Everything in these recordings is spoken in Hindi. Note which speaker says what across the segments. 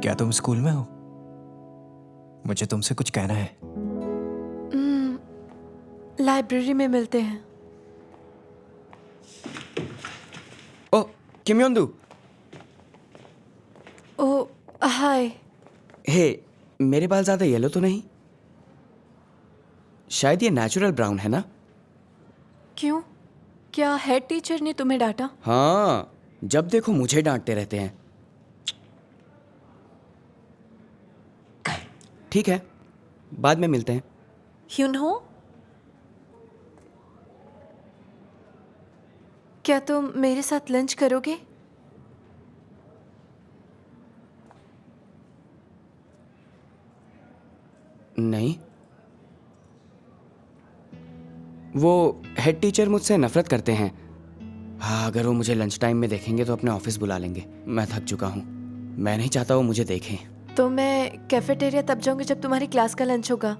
Speaker 1: क्या तुम स्कूल में हो? मुझे तुमसे कुछ कहना है।
Speaker 2: लाइब्रेरी में मिलते हैं।
Speaker 3: ओ किमयोंदू,
Speaker 2: ओ हाय।
Speaker 3: हे, मेरे बाल ज़्यादा येलो तो नहीं? शायद ये नेचुरल ब्राउन है ना?
Speaker 2: क्यों? क्या हेड टीचर ने तुम्हें डांटा?
Speaker 3: हाँ, जब देखो मुझे डांटते रहते हैं। ठीक है, बाद में मिलते हैं।
Speaker 2: ह्यूनहो, क्या तुम मेरे साथ लंच करोगे?
Speaker 3: नहीं, वो हेड टीचर मुझसे नफरत करते हैं। हाँ, अगर वो मुझे लंच टाइम में देखेंगे तो अपने ऑफिस बुला लेंगे। मैं थक चुका हूँ, मैं नहीं चाहता वो मुझे देखें।
Speaker 2: तो मैं कैफेटेरिया तब जाऊंगी जब तुम्हारी क्लास का लंच होगा।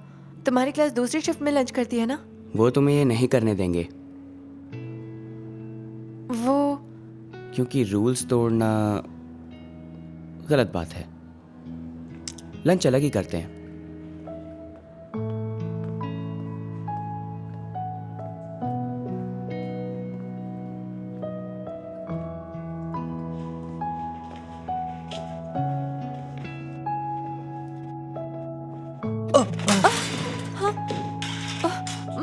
Speaker 2: तुम्हारी क्लास दूसरी शिफ्ट में लंच करती है ना?
Speaker 3: वो तुम्हें ये नहीं करने देंगे,
Speaker 2: वो
Speaker 3: क्योंकि रूल्स तोड़ना गलत बात है। लंच अलग ही करते हैं।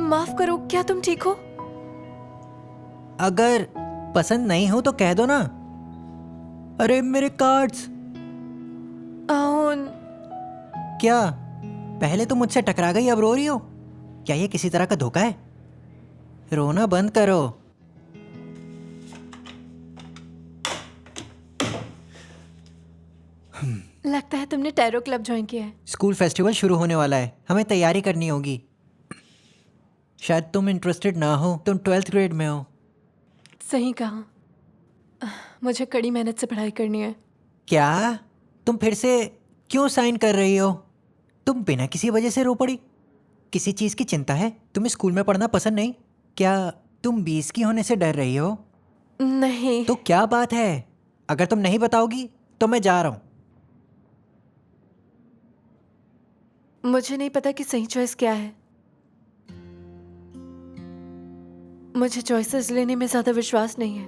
Speaker 2: माफ करो, क्या तुम ठीक हो?
Speaker 1: अगर पसंद नहीं हो तो कह दो ना। अरे मेरे कार्ड्स।
Speaker 2: आउन,
Speaker 1: क्या पहले तो मुझसे टकरा गई, अब रो रही हो? क्या ये किसी तरह का धोखा है? रोना बंद करो।
Speaker 2: लगता है तुमने टैरो क्लब ज्वाइन किया है।
Speaker 1: स्कूल फेस्टिवल शुरू होने वाला है, हमें तैयारी करनी होगी। शायद तुम इंटरेस्टेड ना हो, तुम 12th ग्रेड में हो।
Speaker 2: सही कहा। मुझे कड़ी मेहनत से पढ़ाई करनी है।
Speaker 1: क्या तुम फिर से क्यों साइन कर रही हो? तुम बिना किसी वजह से रो पड़ी? किसी चीज़ की चिंता है? तुम्हें स्कूल में पढ़ना पसंद नहीं? क्या तुम 20 की होने से डर रही हो?
Speaker 2: नहीं।
Speaker 1: तो क्या बात है? अगर तुम नहीं बताओगी तो मैं जा रहा हूँ।
Speaker 2: मुझे नहीं पता कि सही चॉइस क्या है। मुझे चॉइसेस लेने में ज्यादा विश्वास नहीं है।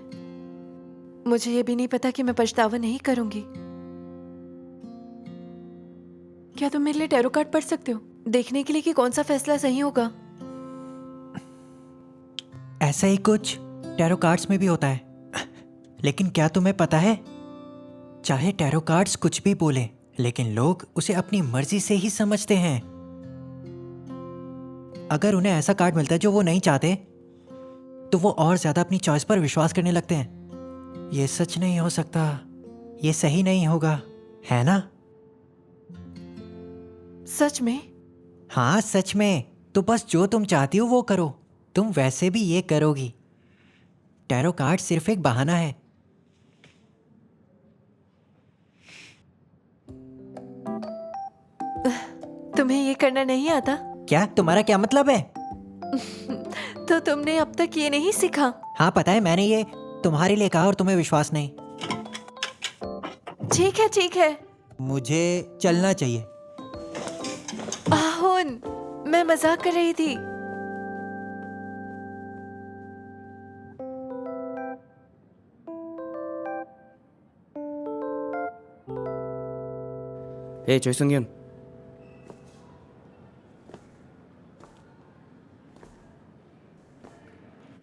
Speaker 2: मुझे ये भी नहीं पता कि मैं पछतावा नहीं करूंगी। क्या तुम मेरे लिए टैरो कार्ड पढ़ सकते हो, देखने के लिए कि कौन सा फैसला सही होगा?
Speaker 1: ऐसा ही कुछ टैरो कार्ड्स में भी होता है। लेकिन क्या तुम्हें पता है, चाहे टैरो कार्ड्स कुछ भी बोले, लेकिन लोग उसे अपनी मर्जी से ही समझते हैं। अगर उन्हें ऐसा कार्ड मिलता है जो वो नहीं चाहते, तो वो और ज्यादा अपनी चॉइस पर विश्वास करने लगते हैं। ये सच नहीं हो सकता, ये सही नहीं होगा, है ना?
Speaker 2: सच में?
Speaker 1: हाँ सच में। तो बस जो तुम चाहती हो वो करो, तुम वैसे भी ये करोगी। टैरो कार्ड सिर्फ एक बहाना है।
Speaker 2: तुम्हें ये करना नहीं आता?
Speaker 1: क्या तुम्हारा क्या मतलब है?
Speaker 2: तो तुमने अब तक ये नहीं सीखा?
Speaker 1: हाँ पता है, मैंने ये तुम्हारे लिए कहा और तुम्हें विश्वास नहीं।
Speaker 2: ठीक है ठीक है।
Speaker 1: मुझे चलना चाहिए।
Speaker 2: आहुन, मैं मजाक कर रही थी।
Speaker 3: हे चोई सुंग्युन,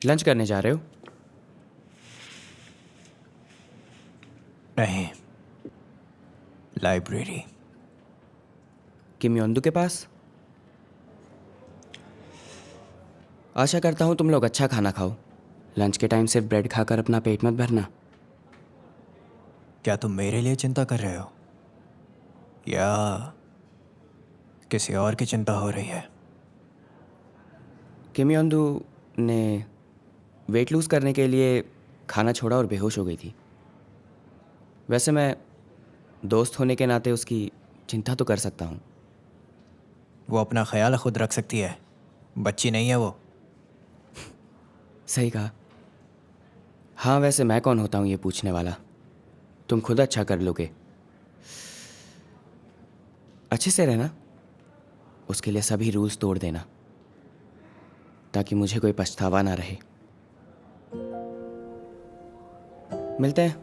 Speaker 3: लंच करने जा रहे हो?
Speaker 1: नहीं, लाइब्रेरी।
Speaker 3: किमयोंदू के पास? आशा करता हूँ तुम लोग अच्छा खाना खाओ। लंच के टाइम सिर्फ ब्रेड खाकर अपना पेट मत भरना।
Speaker 1: क्या तुम मेरे लिए चिंता कर रहे हो या किसी और की चिंता हो रही है?
Speaker 3: किमयोंदू ने वेट लूज़ करने के लिए खाना छोड़ा और बेहोश हो गई थी। वैसे मैं दोस्त होने के नाते उसकी चिंता तो कर सकता हूँ।
Speaker 1: वो अपना ख्याल खुद रख सकती है, बच्ची नहीं है वो।
Speaker 3: सही कहा। हाँ, वैसे मैं कौन होता हूँ ये पूछने वाला? तुम खुद अच्छा कर लोगे। अच्छे से रहना, उसके लिए सभी रूल्स तोड़ देना, ताकि मुझे कोई पछतावा ना रहे। मिलते हैं।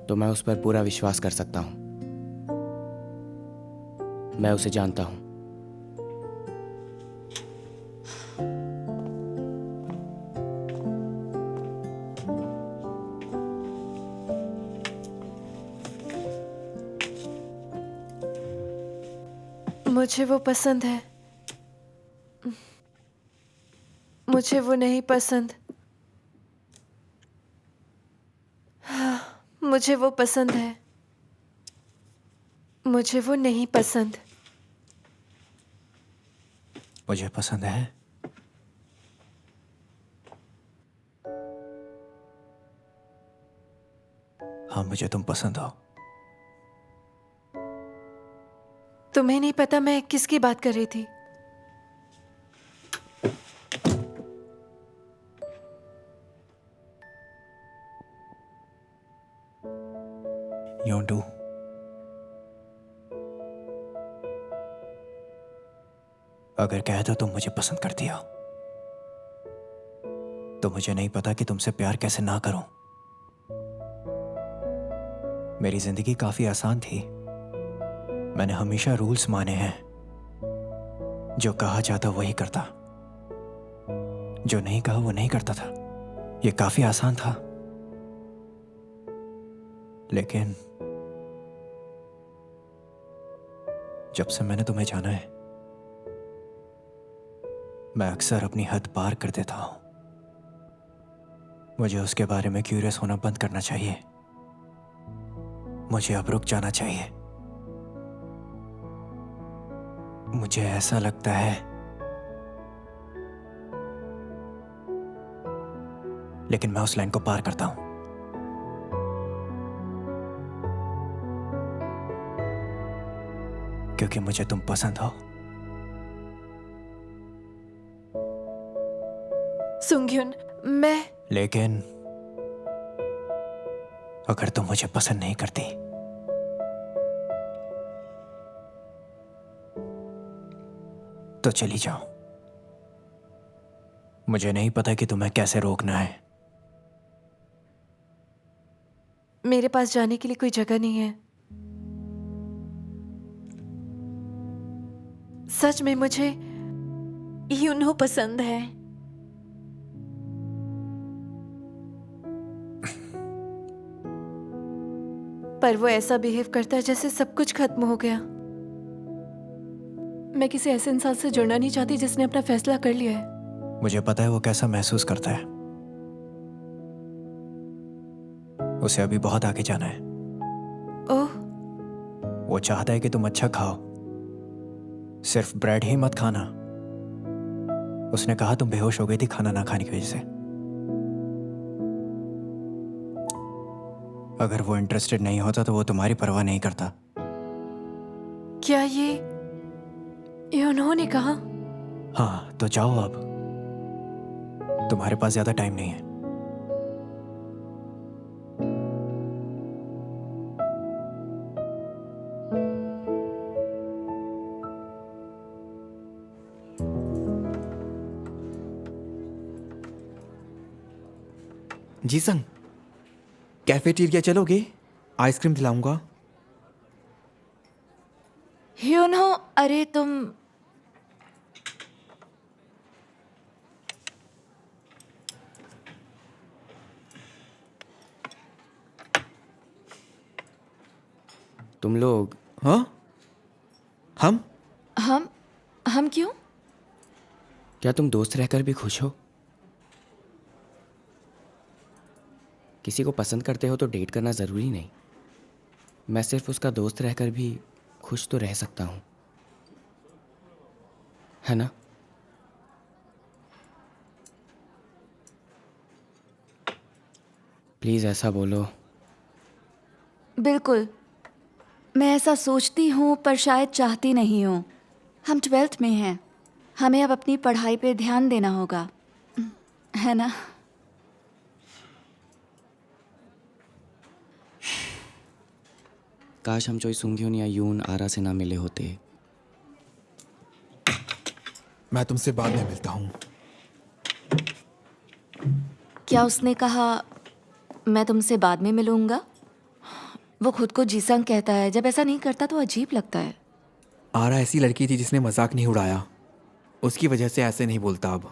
Speaker 3: तो मैं उस पर पूरा विश्वास कर सकता हूं। मैं उसे जानता हूं।
Speaker 2: मुझे वो पसंद है, मुझे वो नहीं पसंद। मुझे वो पसंद है, मुझे वो नहीं पसंद।
Speaker 1: मुझे पसंद है। हाँ, मुझे तुम पसंद हो।
Speaker 2: तुम्हें नहीं पता मैं किसकी बात कर रही थी।
Speaker 1: योंटू, अगर कह दो तुम मुझे पसंद करती हो, तो मुझे नहीं पता कि तुमसे प्यार कैसे ना करूं। मेरी जिंदगी काफी आसान थी। मैंने हमेशा रूल्स माने हैं। जो कहा जाता वही करता, जो नहीं कहा वो नहीं करता था। ये काफी आसान था। लेकिन जब से मैंने तुम्हें जाना है, मैं अक्सर अपनी हद पार कर देता हूं। मुझे उसके बारे में क्यूरियस होना बंद करना चाहिए। मुझे अब रुक जाना चाहिए। मुझे ऐसा लगता है, लेकिन मैं उस लाइन को पार करता हूं। क्योंकि मुझे तुम पसंद हो।
Speaker 2: सुंग्युन, मैं
Speaker 1: लेकिन अगर तुम मुझे पसंद नहीं करती, तो चली जाओ। मुझे नहीं पता कि तुम्हें कैसे रोकना है।
Speaker 2: मेरे पास जाने के लिए कोई जगह नहीं है। सच में मुझे यूनो पसंद है। पर वो ऐसा बिहेव करता है जैसे सब कुछ खत्म हो गया। मैं किसी ऐसे इंसान से जुड़ना नहीं चाहती जिसने अपना फैसला कर लिया है।
Speaker 1: मुझे पता है वो कैसा महसूस करता है। उसे अभी बहुत आगे जाना है।
Speaker 2: ओह,
Speaker 1: वो चाहता है कि तुम अच्छा खाओ, सिर्फ ब्रेड ही मत खाना। उसने कहा तुम बेहोश हो गई थी खाना ना खाने की वजह से। अगर वो इंटरेस्टेड नहीं होता तो वो तुम्हारी परवाह नहीं करता।
Speaker 2: क्या ये उन्होंने कहा?
Speaker 1: हाँ, तो जाओ अब। तुम्हारे पास ज्यादा टाइम नहीं है।
Speaker 4: जी संग, कैफेटेरिया चलोगे? आइसक्रीम दिलाऊंगा।
Speaker 5: ह्यूनो, अरे तुम
Speaker 3: तुम लोग
Speaker 4: हाँ? हम?
Speaker 5: हम क्यों?
Speaker 3: क्या तुम दोस्त रहकर भी खुश हो? किसी को पसंद करते हो तो डेट करना ज़रूरी नहीं। मैं सिर्फ उसका दोस्त रहकर भी खुश तो रह सकता हूँ, है ना? प्लीज़ ऐसा बोलो।
Speaker 5: बिल्कुल, मैं ऐसा सोचती हूँ पर शायद चाहती नहीं हूँ। हम 12th में हैं। हमें अब अपनी पढ़ाई पे ध्यान देना होगा, है ना?
Speaker 3: काश हम चोई सुंग्योन या यून आरा से ना मिले होते।
Speaker 4: मैं तुमसे बाद में मिलता हूँ।
Speaker 5: क्या उसने कहा मैं तुमसे बाद में मिलूंगा? वो खुद को जीसंग कहता है, जब ऐसा नहीं करता तो अजीब लगता है।
Speaker 4: आरा ऐसी लड़की थी जिसने मजाक नहीं उड़ाया, उसकी वजह से ऐसे नहीं बोलता अब।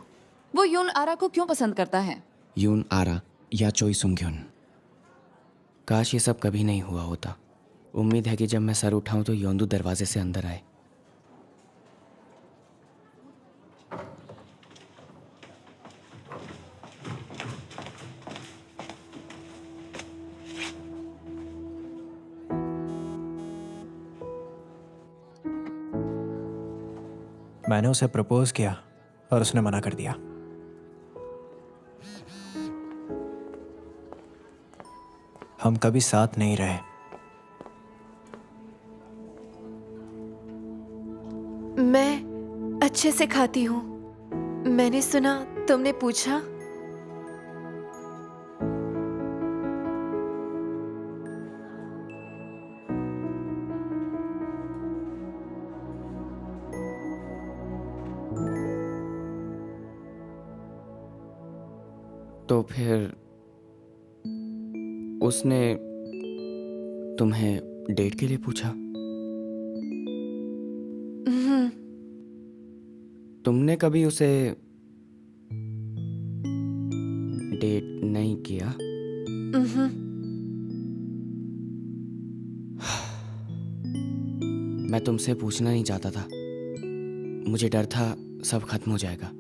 Speaker 6: वो यून आरा को क्यों पसंद करता है?
Speaker 3: यून आरा या चोई सुंग्योन। काश ये सब कभी नहीं हुआ होता। उम्मीद है कि जब मैं सर उठाऊं तो योंदू दरवाजे से अंदर आए।
Speaker 1: मैंने उसे प्रपोज किया और उसने मना कर दिया। हम कभी साथ नहीं रहे।
Speaker 2: मैं अच्छे से खाती हूँ। मैंने सुना तुमने पूछा।
Speaker 3: तो फिर उसने तुम्हें डेट के लिए पूछा? तुमने कभी उसे डेट नहीं किया? मैं तुमसे पूछना नहीं चाहता था, मुझे डर था सब खत्म हो जाएगा।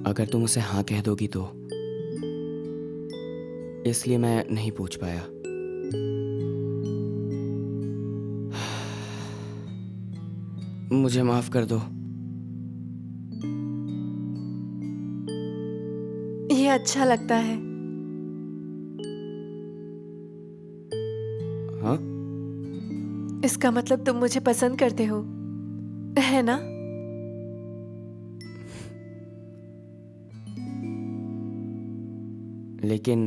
Speaker 3: अगर तुम उसे हाँ कह दोगी तो, इसलिए मैं नहीं पूछ पाया। मुझे माफ कर दो।
Speaker 2: ये अच्छा लगता है।
Speaker 3: हाँ?
Speaker 2: इसका मतलब तुम मुझे पसंद करते हो, है ना?
Speaker 3: लेकिन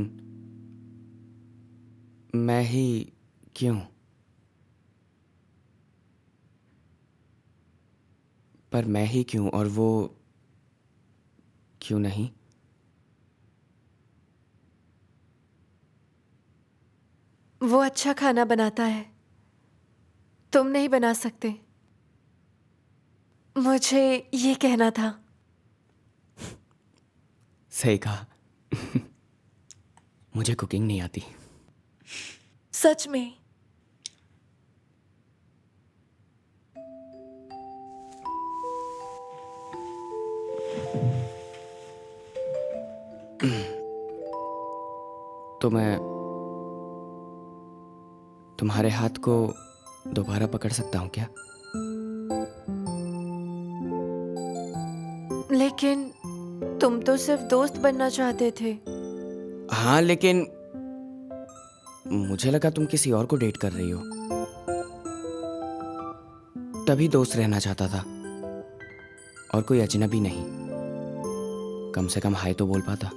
Speaker 3: मैं ही क्यों? पर मैं ही क्यों और वो क्यों नहीं?
Speaker 2: वो अच्छा खाना बनाता है, तुम नहीं बना सकते। मुझे ये कहना था।
Speaker 3: सही कहा। मुझे कुकिंग नहीं आती।
Speaker 2: सच में?
Speaker 3: तो मैं तुम्हारे हाथ को दोबारा पकड़ सकता हूँ क्या?
Speaker 2: लेकिन तुम तो सिर्फ दोस्त बनना चाहते थे।
Speaker 3: हाँ, लेकिन मुझे लगा तुम किसी और को डेट कर रही हो, तभी दोस्त रहना चाहता था। और कोई अजनबी नहीं, कम से कम हाय तो बोल पाता।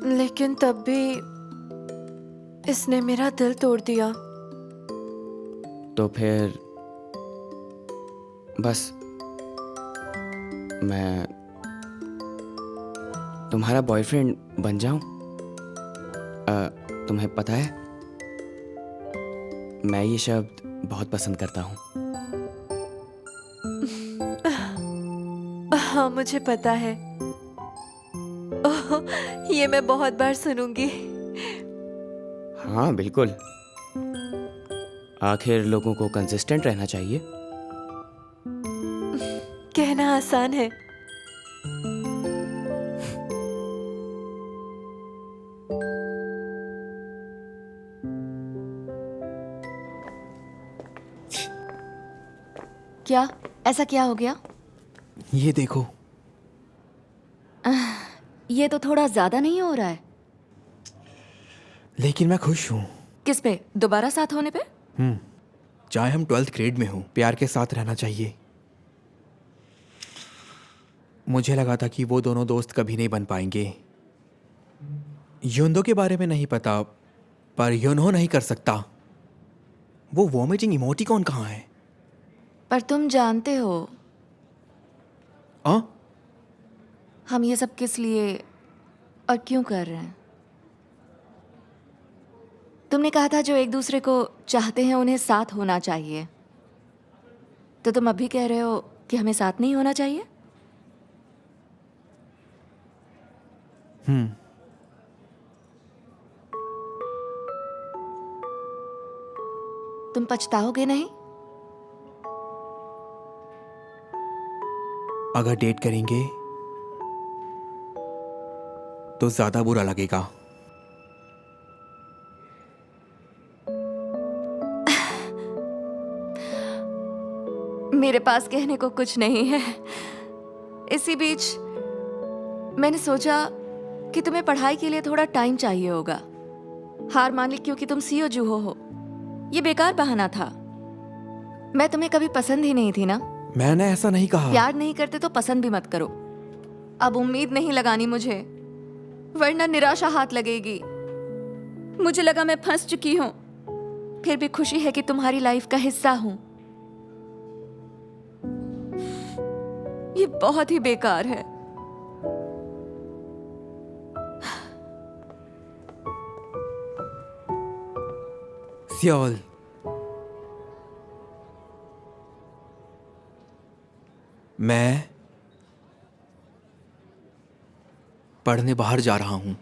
Speaker 2: लेकिन तब भी इसने मेरा दिल तोड़ दिया।
Speaker 3: तो फिर बस मैं तुम्हारा बॉयफ्रेंड बन जाऊं? तुम्हें पता है, मैं ये शब्द बहुत पसंद करता हूँ।
Speaker 2: हाँ, मुझे पता है। ओह, ये मैं बहुत बार सुनूंगी।
Speaker 3: हाँ बिल्कुल, आखिर लोगों को कंसिस्टेंट रहना चाहिए।
Speaker 2: कहना आसान है।
Speaker 5: क्या? ऐसा क्या हो गया?
Speaker 4: ये देखो।
Speaker 5: ये तो थोड़ा ज्यादा नहीं हो रहा है?
Speaker 4: लेकिन मैं खुश हूँ।
Speaker 5: किस पे? दोबारा साथ होने पे?
Speaker 4: चाहे हम 12th ग्रेड में हों, प्यार के साथ रहना चाहिए। मुझे लगा था कि वो दोनों दोस्त कभी नहीं बन पाएंगे। युंदो के बारे में नहीं पता, पर युनहो नहीं कर सकता। वो वॉमिटिंग इमोटिकॉन कहाँ है?
Speaker 5: पर तुम जानते हो
Speaker 4: आ?
Speaker 5: हम ये सब किस लिए और क्यों कर रहे हैं? तुमने कहा था जो एक दूसरे को चाहते हैं उन्हें साथ होना चाहिए, तो तुम अभी कह रहे हो कि हमें साथ नहीं होना चाहिए? तुम पछताओगे नहीं?
Speaker 4: अगर डेट करेंगे तो ज्यादा बुरा लगेगा।
Speaker 5: मेरे पास कहने को कुछ नहीं है। इसी बीच मैंने सोचा कि तुम्हें पढ़ाई के लिए थोड़ा टाइम चाहिए होगा। हार मान ली क्योंकि तुम सीओ जूहो हो। ये बेकार बहाना था। मैं तुम्हें कभी पसंद ही नहीं थी ना।
Speaker 4: मैंने ऐसा नहीं कहा।
Speaker 5: प्यार नहीं करते तो पसंद भी मत करो। अब उम्मीद नहीं लगानी मुझे, वरना निराशा हाथ लगेगी। मुझे लगा मैं फंस चुकी हूं, फिर भी खुशी है कि तुम्हारी लाइफ का हिस्सा हूं। ये बहुत ही बेकार है।
Speaker 4: सियोल, मैं पढ़ने बाहर जा रहा हूं।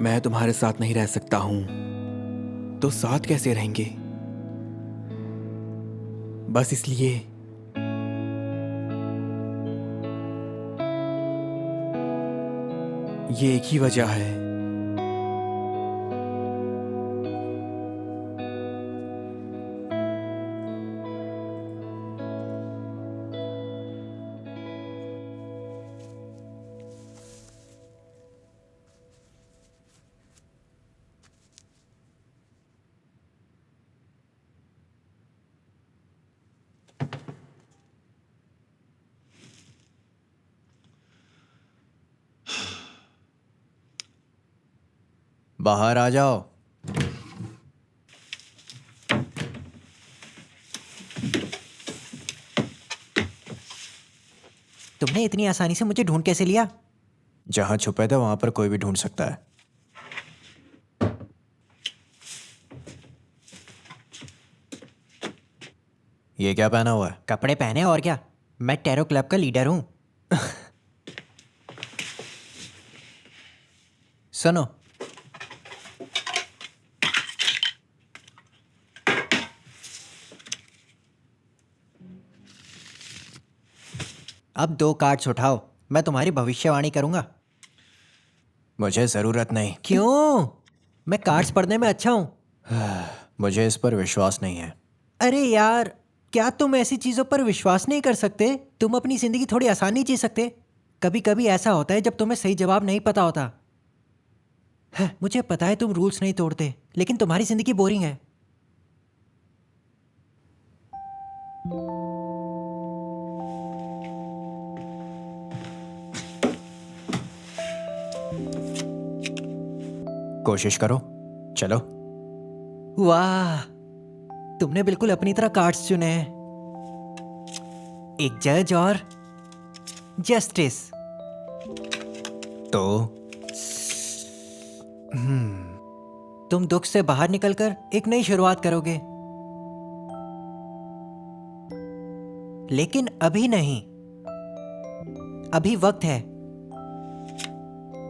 Speaker 4: मैं तुम्हारे साथ नहीं रह सकता हूं, तो साथ कैसे रहेंगे? बस इसलिए ये एक ही वजह है।
Speaker 1: बाहर आ जाओ। तुमने इतनी आसानी से मुझे ढूंढ कैसे लिया? जहां छुपे थे वहां पर कोई भी ढूंढ सकता है। ये क्या पहना हुआ है? कपड़े पहने और क्या, मैं टैरो क्लब का लीडर हूं। सुनो, अब 2 कार्ड्स उठाओ, मैं तुम्हारी भविष्यवाणी करूंगा। मुझे जरूरत नहीं। क्यों? मैं कार्ड्स पढ़ने में अच्छा हूं। मुझे इस पर विश्वास नहीं है। अरे यार, क्या तुम ऐसी चीजों पर विश्वास नहीं कर सकते? तुम अपनी जिंदगी थोड़ी आसानी जी सकते। कभी कभी ऐसा होता है जब तुम्हें सही जवाब नहीं पता होता। मुझे पता है तुम रूल्स नहीं तोड़ते, लेकिन तुम्हारी जिंदगी बोरिंग है। कोशिश करो, चलो। वाह, तुमने बिल्कुल अपनी तरह कार्ड्स चुने हैं। एक जज और जस्टिस। तो तुम दुख से बाहर निकलकर एक नई शुरुआत करोगे, लेकिन अभी नहीं। अभी वक्त है।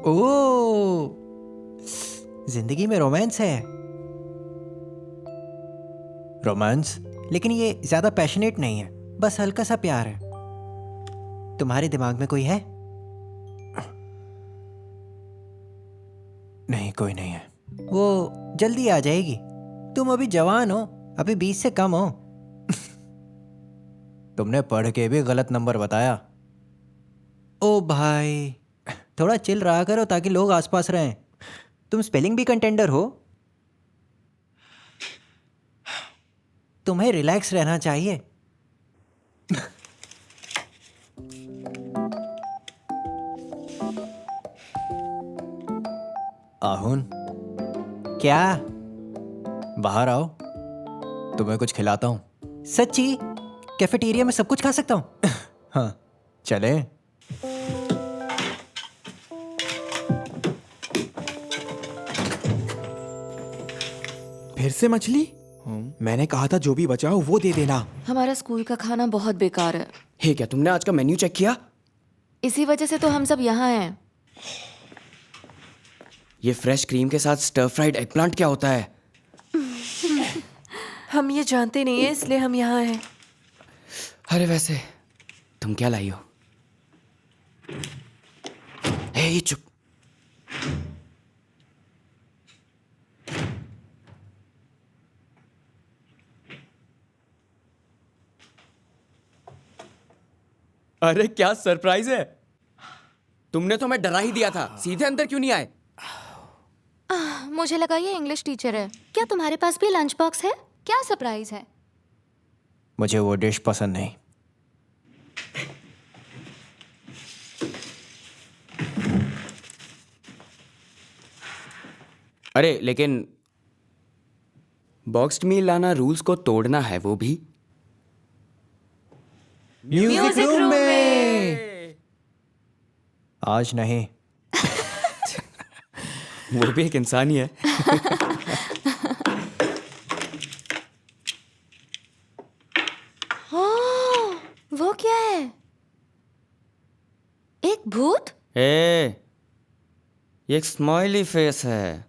Speaker 1: ओ, जिंदगी में रोमांस है। रोमांस, लेकिन ये ज्यादा पैशनेट नहीं है, बस हल्का सा प्यार है। तुम्हारे दिमाग में कोई है? नहीं, कोई नहीं है। वो जल्दी आ जाएगी। तुम अभी जवान हो, अभी 20 से कम हो। तुमने पढ़ के भी गलत नंबर बताया। ओ भाई, थोड़ा चिल रहा करो ताकि लोग आसपास रहें। तुम स्पेलिंग भी कंटेंडर हो। तुम्हें रिलैक्स रहना चाहिए। आहुन, क्या? बाहर आओ, तुम्हें कुछ खिलाता हूँ। सच्ची? कैफेटेरिया में सब कुछ खा सकता हूँ? हाँ, चले।
Speaker 4: फिर से मछली? मैंने कहा था जो भी बचा हो वो दे देना।
Speaker 5: हमारा स्कूल का खाना बहुत बेकार है।
Speaker 3: हे, क्या तुमने आज का मेन्यू चेक किया?
Speaker 5: इसी वजह से तो हम सब यहाँ हैं।
Speaker 3: ये फ्रेश क्रीम के साथ स्टर फ्राइड एगप्लांट क्या होता है?
Speaker 2: हम ये जानते नहीं है, इसलिए हम यहाँ हैं।
Speaker 3: अरे वैसे तुम क्या लाई हो? हे, ये चुप। अरे क्या सरप्राइज है! तुमने तो मैं डरा ही दिया था। सीधे अंदर क्यों नहीं आए?
Speaker 7: मुझे लगा ये इंग्लिश टीचर है। क्या तुम्हारे पास भी लंच बॉक्स है? क्या सरप्राइज है?
Speaker 1: मुझे वो डिश पसंद नहीं।
Speaker 3: अरे लेकिन बॉक्स्ड मील लाना रूल्स को तोड़ना है, वो भी
Speaker 4: म्यूजिक रूम में।
Speaker 1: आज नहीं।
Speaker 3: वो भी एक इंसान ही है।
Speaker 7: वो क्या है? एक भूत?
Speaker 3: ए, ये एक स्माइली फेस है।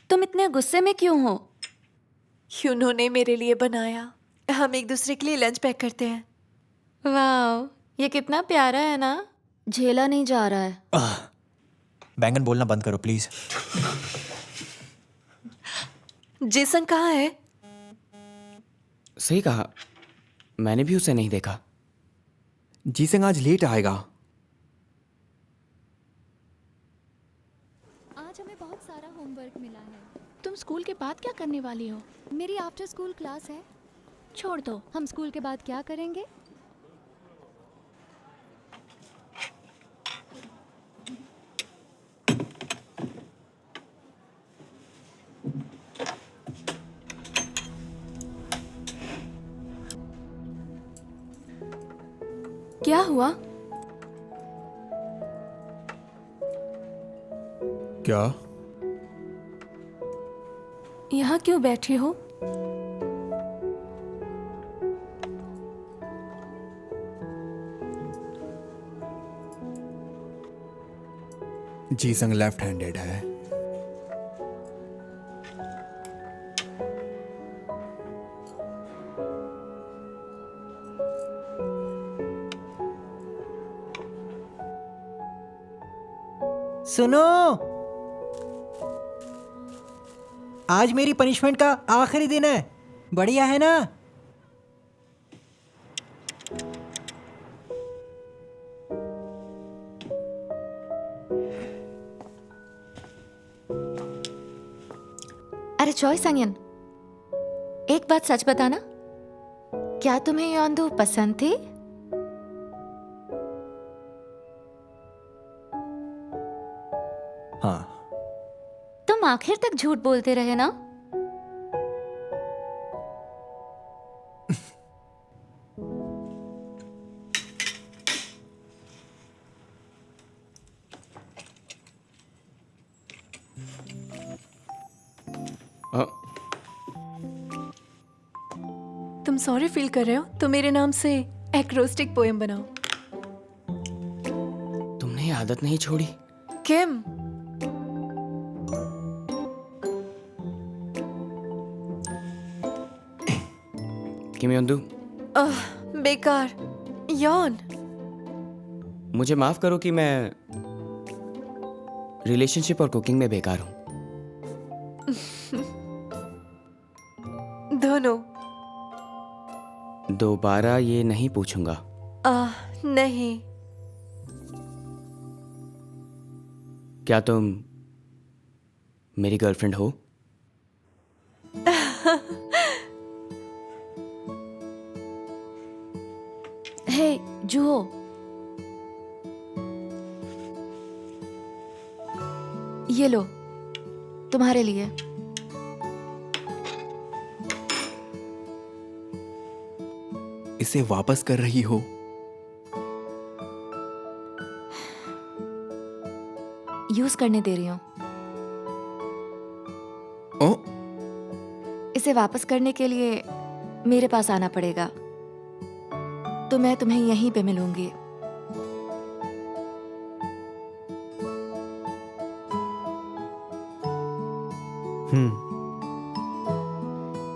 Speaker 7: तुम इतने गुस्से में क्यों हो?
Speaker 2: उन्होंने मेरे लिए बनाया। हम एक दूसरे के लिए लंच पैक करते हैं।
Speaker 7: वाह, ये कितना प्यारा है ना। झेला नहीं जा रहा है।
Speaker 1: बैंगन बोलना बंद करो प्लीज।
Speaker 2: जेसन कहाँ है?
Speaker 3: सही कहा, मैंने भी उसे नहीं देखा।
Speaker 4: जीसंग आज लेट आएगा।
Speaker 7: आज हमें बहुत सारा होमवर्क मिला है।
Speaker 8: तुम स्कूल के बाद क्या करने वाली हो?
Speaker 7: मेरी आफ्टर स्कूल क्लास है।
Speaker 8: छोड़ दो।
Speaker 7: हम स्कूल के बाद क्या करेंगे?
Speaker 2: क्या हुआ?
Speaker 4: क्या?
Speaker 2: यहाँ क्यों बैठी हो?
Speaker 4: जीसंग लेफ्ट हैंडेड है।
Speaker 1: सुनो, आज मेरी पनिशमेंट का आखिरी दिन है। बढ़िया है ना?
Speaker 7: अरे चॉय संगयन, एक बात सच बताना, क्या तुम्हें योंदू पसंद थी?
Speaker 1: हाँ।
Speaker 7: तुम आखिर तक झूठ बोलते रहे ना।
Speaker 3: अ,
Speaker 2: तुम सॉरी फील कर रहे हो तो मेरे नाम से एक्रोस्टिक पोएम बनाओ।
Speaker 3: तुमने ये आदत नहीं छोड़ी?
Speaker 2: किम,
Speaker 3: किमयोंदू,
Speaker 2: बेकार। यौन।
Speaker 3: मुझे माफ करो कि मैं रिलेशनशिप और कुकिंग में बेकार हूँ।
Speaker 2: दोनों।
Speaker 3: दोबारा ये नहीं पूछूंगा।
Speaker 2: नहीं।
Speaker 3: क्या तुम मेरी गर्लफ्रेंड हो?
Speaker 7: हे जुहो, ये लो तुम्हारे लिए।
Speaker 4: इसे वापस कर रही हो?
Speaker 7: यूज करने दे रही हूँ।
Speaker 4: ओ,
Speaker 7: इसे वापस करने के लिए मेरे पास आना पड़ेगा, तो मैं तुम्हें यहीं पे मिलूंगी।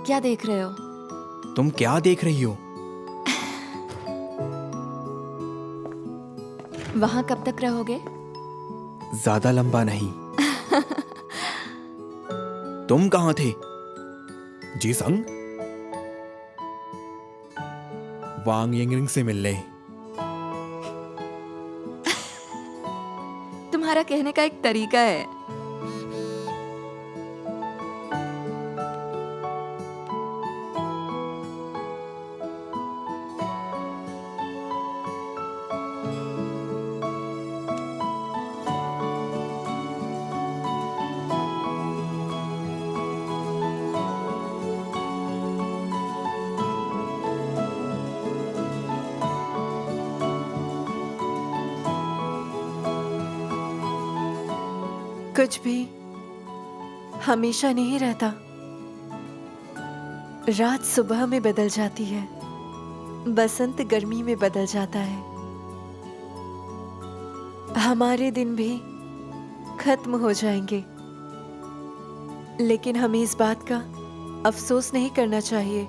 Speaker 7: क्या देख रहे हो?
Speaker 4: तुम क्या देख रही हो?
Speaker 7: वहां कब तक रहोगे?
Speaker 4: ज्यादा लंबा नहीं। तुम कहाँ थे? जी संग वांग यंगरिंग से मिलने।
Speaker 5: तुम्हारा कहने का एक तरीका है।
Speaker 2: कुछ भी हमेशा नहीं रहता। रात सुबह में बदल जाती है, बसंत गर्मी में बदल जाता है। हमारे दिन भी खत्म हो जाएंगे, लेकिन हमें इस बात का अफसोस नहीं करना चाहिए।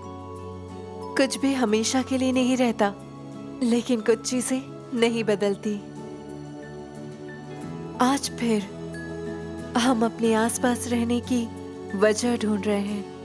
Speaker 2: कुछ भी हमेशा के लिए नहीं रहता, लेकिन कुछ चीजें नहीं बदलती। आज फिर हम अपने आसपास रहने की वजह ढूंढ रहे हैं।